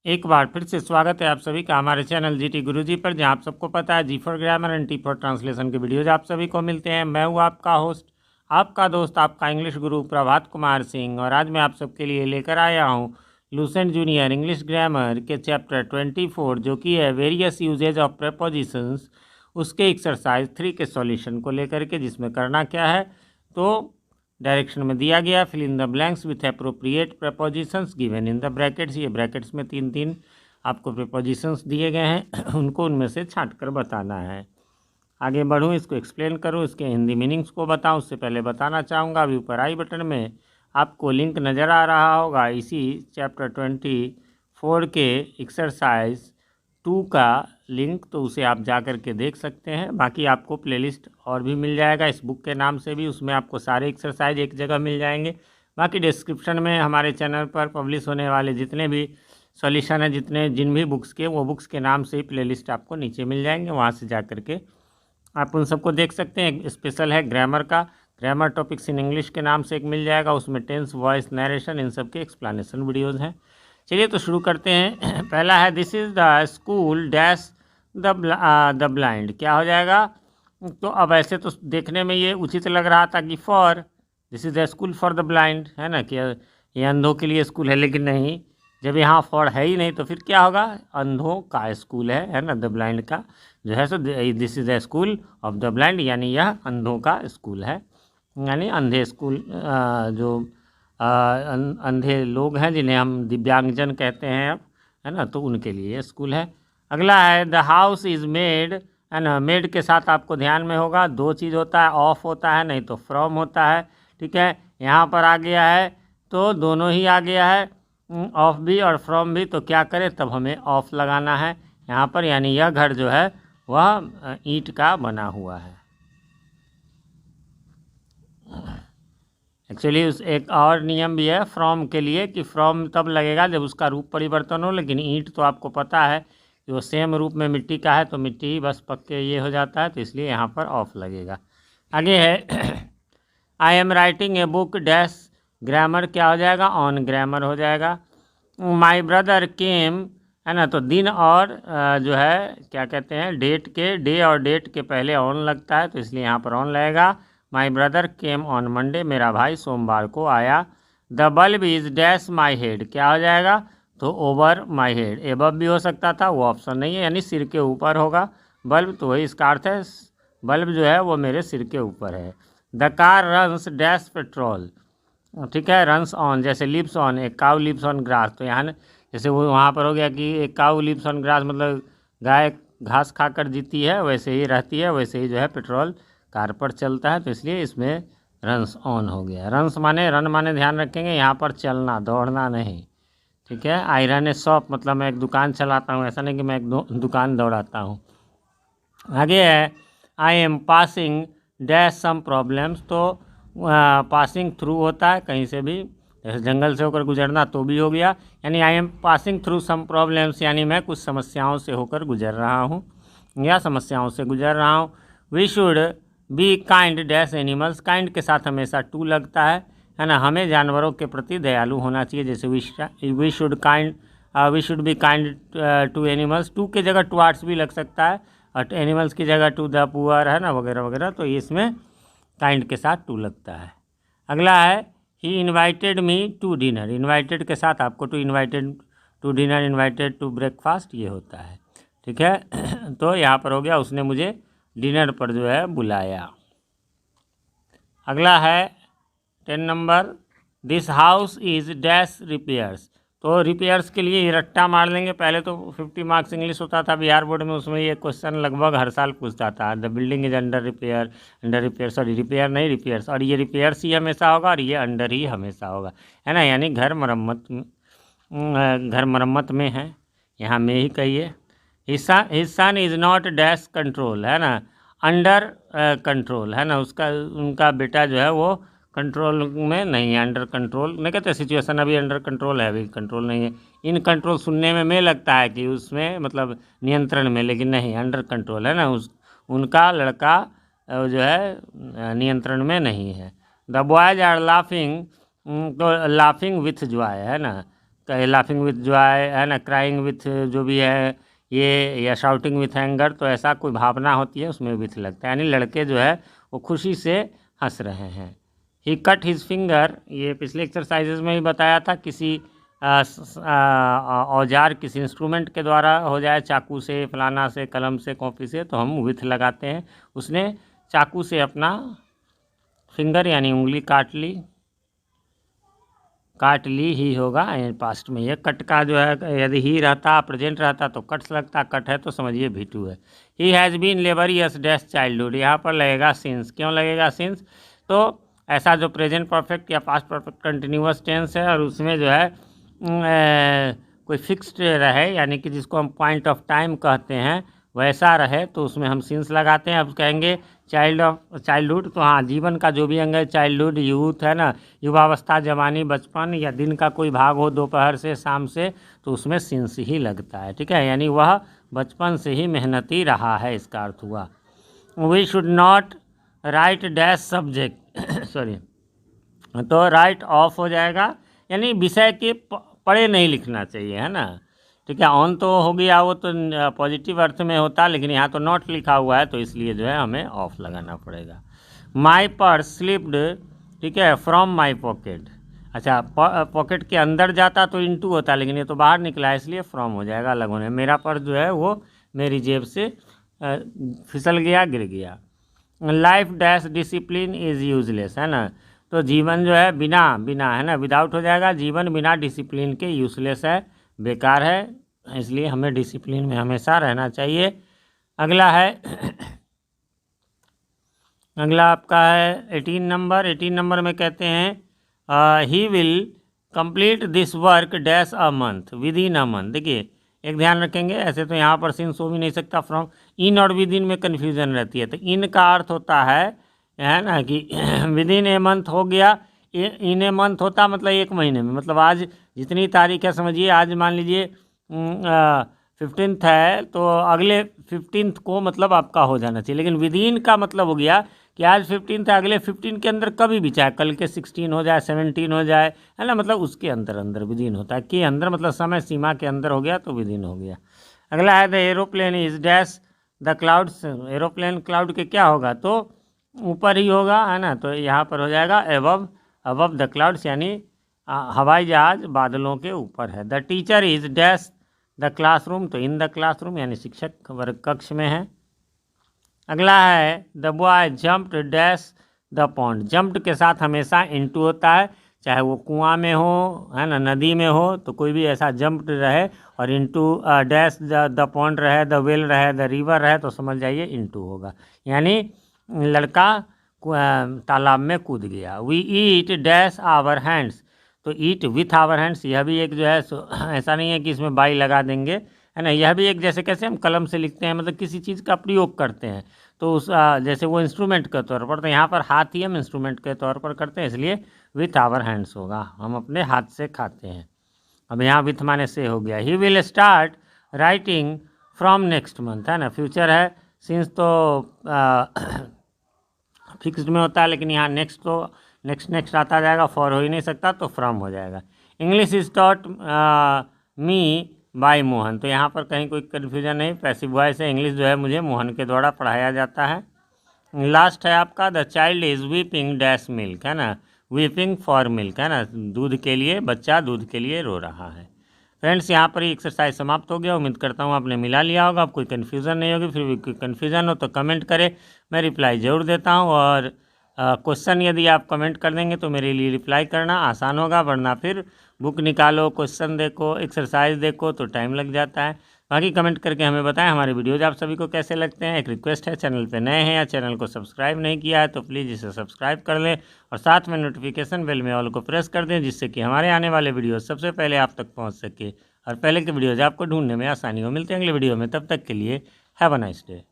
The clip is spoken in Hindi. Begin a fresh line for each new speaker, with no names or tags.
एक बार फिर से स्वागत है आप सभी का हमारे चैनल जीटी गुरुजी पर, जहां आप सबको पता है G for grammar and T for translation के वीडियोज आप सभी को मिलते हैं। मैं हूं आपका होस्ट, आपका दोस्त, आपका इंग्लिश गुरु प्रभात कुमार सिंह, और आज मैं आप सबके लिए लेकर आया हूं लूसेंट जूनियर इंग्लिश ग्रामर के चैप्टर 24 जो कि है वेरियस यूजेज ऑफ प्रेपोजिशंस, उसके एक्सरसाइज 3 के सॉल्यूशन को लेकर के, जिसमें करना क्या है तो डायरेक्शन में दिया गया fill in the blanks with appropriate prepositions given in the brackets. ये ब्रैकेट्स में तीन तीन आपको प्रपोजिशंस दिए गए हैं, उनको उनमें से छांट कर बताना है। आगे बढ़ूँ, इसको एक्सप्लेन करूँ, इसके हिंदी मीनिंग्स को बताऊँ, उससे पहले बताना चाहूँगा अभी ऊपर आई बटन में आपको लिंक नज़र आ रहा होगा इसी चैप्टर 24 के एक्सरसाइज 2 का लिंक, तो उसे आप जा कर के देख सकते हैं। बाकी आपको प्लेलिस्ट और भी मिल जाएगा इस बुक के नाम से भी, उसमें आपको सारे एक्सरसाइज एक जगह मिल जाएंगे। बाकी डिस्क्रिप्शन में हमारे चैनल पर पब्लिश होने वाले जितने भी सॉल्यूशन है, जिन भी बुक्स के, वो बुक्स के नाम से ही प्लेलिस्ट आपको नीचे मिल जाएंगे, वहाँ से जा कर के आप उन सबको देख सकते हैं। एक स्पेशल है ग्रामर का, ग्रामर टॉपिक्स इन इंग्लिश के नाम से एक मिल जाएगा, उसमें टेंस, वॉइस, नरेशन, इन सब के एक्सप्लेनेशन वीडियोज़ हैं। चलिए तो शुरू करते हैं। पहला है this is the school dash the blind, क्या हो जाएगा? तो अब ऐसे तो देखने में ये उचित लग रहा था कि for this is the school for the blind, है ना, कि ये अंधों के लिए स्कूल है, लेकिन नहीं, जब यहाँ फॉर है ही नहीं तो फिर क्या होगा? अंधों का स्कूल है ना, द ब्लाइंड का जो है। So this is the school of the blind, यानी यह अंधों का स्कूल है, यानी अंधे स्कूल, जो अंधे लोग हैं जिन्हें हम दिव्यांगजन कहते हैं अब, है ना, तो उनके लिए ये स्कूल है। अगला है द हाउस इज़ मेड, है ना। मेड के साथ आपको ध्यान में होगा दो चीज़ होता है, ऑफ होता है नहीं तो फ्रॉम होता है, ठीक है। यहाँ पर आ गया है तो दोनों ही आ गया है, ऑफ भी और फ्रॉम भी, तो क्या करें, तब हमें ऑफ लगाना है यहाँ पर, यानी यह घर जो है वह ईंट का बना हुआ है। एक्चुअली उस एक और नियम भी है फ्रॉम के लिए कि फ्रॉम तब लगेगा जब उसका रूप परिवर्तन हो, लेकिन ईंट तो आपको पता है कि वो सेम रूप में मिट्टी का है, तो मिट्टी ही बस पक्के ये हो जाता है, तो इसलिए यहाँ पर ऑफ लगेगा। आगे है I am writing a book dash, grammar क्या हो जाएगा? ऑन ग्रामर हो जाएगा। माई ब्रदर केम, है ना, तो दिन और जो है क्या कहते हैं, डेट के, डे और डेट के पहले ऑन लगता है, तो इसलिए यहाँ पर ऑन लगेगा। My brother came on Monday, मेरा भाई सोमवार को आया। The bulb is dash my head, क्या हो जाएगा? तो ओवर माई हेड, एबव भी हो सकता था, वो ऑप्शन नहीं है, यानी सिर के ऊपर होगा बल्ब, तो वही इसका अर्थ है, बल्ब जो है वो मेरे सिर के ऊपर है। The car runs dash petrol, ठीक है, रन्स ऑन, जैसे लिव्स ऑन, एक काउ लिव्स ऑन ग्रास, तो यहाँ जैसे वो वहाँ पर हो गया कि एक काउ लिव्स ऑन ग्रास, मतलब गाय घास खाकर जीती है, वैसे ही रहती है, वैसे ही जो है पेट्रोल कार पर चलता है, तो इसलिए इसमें रन्स ऑन हो गया। रन्स माने, रन माने ध्यान रखेंगे यहाँ पर चलना, दौड़ना नहीं, ठीक है। आई रन ए शॉप, मतलब मैं एक दुकान चलाता हूँ, ऐसा नहीं कि मैं एक दुकान दौड़ाता हूँ। आगे है I am passing dash some problems, तो पासिंग थ्रू होता है कहीं से भी, जैसे जंगल से होकर गुजरना तो भी हो गया, यानी I am passing through some problems, यानी मैं कुछ समस्याओं से होकर गुजर रहा हूँ या समस्याओं से गुजर रहा हूँ। We should be kind dash animals, kind के साथ हमेशा टू लगता है ना, हमें जानवरों के प्रति दयालु होना चाहिए, जैसे we should be kind to animals, to की जगह टुवार्ड्स भी लग सकता है, और एनिमल्स की जगह टू द पुअर, है ना, वगैरह वगैरह, तो इसमें काइंड के साथ टू लगता है। अगला है he invited me to dinner, invited के साथ आपको to invited to dinner, invited to breakfast, ये होता है, ठीक है। तो यहाँ पर हो गया उसने मुझे डिनर पर जो है बुलाया। अगला है 10 number, this house is dash repairs, तो रिपेयर्स के लिए रट्टा मार लेंगे। पहले तो 50 मार्क्स इंग्लिश होता था बिहार बोर्ड में, उसमें ये क्वेश्चन लगभग हर साल पूछता था, the building is under repair, sorry repair नहीं रिपेयर्स, और ये रिपेयर्स ही हमेशा होगा और ये अंडर ही हमेशा होगा, है ना, यानी घर मरम्मत में है, यहाँ में ही कहिए। His son is not dash control, है ना, अंडर कंट्रोल, है ना, उनका बेटा जो है वो कंट्रोल में नहीं है, अंडर कंट्रोल नहीं कहते, सिचुएशन अभी अंडर कंट्रोल है, अभी कंट्रोल नहीं है। इन कंट्रोल सुनने में लगता है कि उसमें मतलब नियंत्रण में, लेकिन नहीं, अंडर कंट्रोल, है ना, उनका लड़का जो है नियंत्रण में नहीं है। द बॉयज आर लाफिंग, तो लाफिंग विथ जॉय, है ना, लाफिंग विथ जॉय है ना, क्राइंग विथ जो भी है ये, या शाउटिंग विथ एंगर, तो ऐसा कोई भावना होती है उसमें विथ लगता है, यानी लड़के जो है वो खुशी से हंस रहे हैं। ही कट हिज फिंगर, ये पिछले एक्सरसाइजेज में ही बताया था, किसी औजार किसी इंस्ट्रूमेंट के द्वारा हो जाए, चाकू से, फलाना से, कलम से, कॉपी से, तो हम विथ लगाते हैं। उसने चाकू से अपना फिंगर यानी उंगली काट ली ही होगा पास्ट में। ये कट का जो है, यदि ही रहता प्रेजेंट रहता तो कट्स लगता, कट है तो समझिए भी2 है। He has been laborious dash childhood, यहाँ पर लगेगा सिंस। क्यों लगेगा सिंस? तो ऐसा जो प्रेजेंट परफेक्ट या पास्ट परफेक्ट कंटिन्यूअस टेंस है और उसमें जो है कोई फिक्स्ड रहे, यानी कि जिसको हम पॉइंट ऑफ टाइम कहते हैं, वैसा रहे तो उसमें हम सिंस लगाते हैं। अब कहेंगे चाइल्डहुड, तो हाँ, जीवन का जो भी अंग है, चाइल्डहुड यूथ है ना, युवावस्था, जवानी, बचपन, या दिन का कोई भाग हो दोपहर से शाम से, तो उसमें सिंस ही लगता है। ठीक है, यानी वह बचपन से ही मेहनती रहा है, इसका अर्थ हुआ। We should not write dash subject sorry, तो राइट ऑफ हो जाएगा, यानी विषय के पढ़े नहीं लिखना चाहिए, है ना। ठीक है, ऑन तो हो गया, वो तो पॉजिटिव अर्थ में होता, लेकिन यहाँ तो नॉट लिखा हुआ है, तो इसलिए जो है हमें ऑफ लगाना पड़ेगा। माई पर्स स्लिप्ड, ठीक है, फ्रॉम माई पॉकेट। अच्छा, पॉकेट के अंदर जाता तो इनटू होता, लेकिन ये तो बाहर निकला है, इसलिए फ्रॉम हो जाएगा अलग होने। मेरा पर्स जो है वो मेरी जेब से फिसल गया, गिर गया। Life dash discipline is useless, है ना, तो जीवन जो है बिना है ना, विदाउट हो जाएगा, जीवन बिना डिसिप्लिन के यूजलेस है, बेकार है, इसलिए हमें डिसिप्लिन में हमेशा रहना चाहिए। अगला है अगला आपका है 18 नंबर में कहते हैं he will complete this work dash a month, with in a month. देखिए, एक ध्यान रखेंगे, ऐसे तो यहाँ पर सिंस हो भी नहीं सकता, फ्रॉम, इन और विद इन में कन्फ्यूजन रहती है, तो इन का अर्थ होता है ना कि विद इन ए मंथ हो गया, इन ए मंथ होता मतलब 1 महीने में, मतलब आज जितनी तारीख है, समझिए आज मान लीजिए 15th है, तो अगले 15th को मतलब आपका हो जाना चाहिए, लेकिन विद इन का मतलब हो गया कि आज 15th है, अगले 15 के अंदर कभी भी, चाहे कल के 16 हो जाए, 17 हो जाए, है ना, मतलब उसके अंदर विद इन होता है, के अंदर मतलब समय सीमा के अंदर हो गया तो विद इन हो गया। अगला है the aeroplane is dash the clouds, aeroplane cloud के क्या होगा, तो ऊपर ही होगा, है ना, तो यहाँ पर हो जाएगा अबव द क्लाउड्स, यानी हवाई जहाज बादलों के ऊपर है। The teacher is dash the classroom, तो इन द क्लासरूम, यानी शिक्षक वर्ग कक्ष में है। अगला है the boy jumped dash the pond, jumped के साथ हमेशा इनटू होता है, चाहे वो कुआं में हो, है ना, नदी में हो, तो कोई भी ऐसा जम्प्ड रहे और इनटू डैश द पॉन्ड रहे, द वेल रहे, द रिवर रहे, तो समझ जाइए इनटू होगा, यानी लड़का तालाब में कूद गया। We eat dash our hands, तो ईट विथ आवर हैंड्स, यह भी एक जो है ऐसा नहीं है कि इसमें बाई लगा देंगे, है ना, यह भी एक, जैसे कैसे हम कलम से लिखते हैं, मतलब किसी चीज़ का प्रयोग करते हैं, तो उस जैसे वो इंस्ट्रूमेंट के तौर पर, तो यहाँ पर हाथ ही हम इंस्ट्रूमेंट के तौर पर करते हैं, इसलिए विथ आवर हैंड्स होगा, हम अपने हाथ से खाते हैं। अब यहाँ विथ माने से हो गया। He will start writing from next month, है ना, फ्यूचर है, सिंस तो फिक्स्ड में होता है, लेकिन यहाँ नेक्स्ट तो नेक्स्ट आता जाएगा, फॉर हो ही नहीं सकता, तो फ्रॉम हो जाएगा। English is taught me by Mohan, तो यहाँ पर कहीं कोई कन्फ्यूजन नहीं, पैसिव वॉइस है, इंग्लिश जो है मुझे मोहन के द्वारा पढ़ाया जाता है। लास्ट है आपका the child is weeping dash milk, है ना, वीपिंग फॉर मिल्क, है ना, दूध के लिए, बच्चा दूध के लिए रो रहा है। फ्रेंड्स, यहाँ पर ही एक्सरसाइज समाप्त हो गया, उम्मीद करता हूँ आपने मिला लिया होगा, अब कोई कन्फ्यूज़न नहीं होगी, फिर भी कोई कन्फ्यूज़न हो तो कमेंट करें, मैं रिप्लाई ज़रूर देता हूँ, और क्वेश्चन यदि आप कमेंट कर देंगे तो मेरे लिए रिप्लाई करना आसान होगा, वरना फिर बुक निकालो, क्वेश्चन देखो, एक्सरसाइज देखो, तो टाइम लग जाता है। बाकी कमेंट करके हमें बताएं हमारे वीडियोज़ आप सभी को कैसे लगते हैं। एक रिक्वेस्ट है, चैनल पे नए हैं या चैनल को सब्सक्राइब नहीं किया है तो प्लीज़ इसे सब्सक्राइब कर लें, और साथ में नोटिफिकेशन बेल में ऑल को प्रेस कर दें, जिससे कि हमारे आने वाले वीडियो सबसे पहले आप तक पहुँच सके और पहले के वीडियोज़ आपको ढूंढने में आसानी हो। मिलते हैं अगले वीडियो में, तब तक के लिए हैव अ नाइस डे।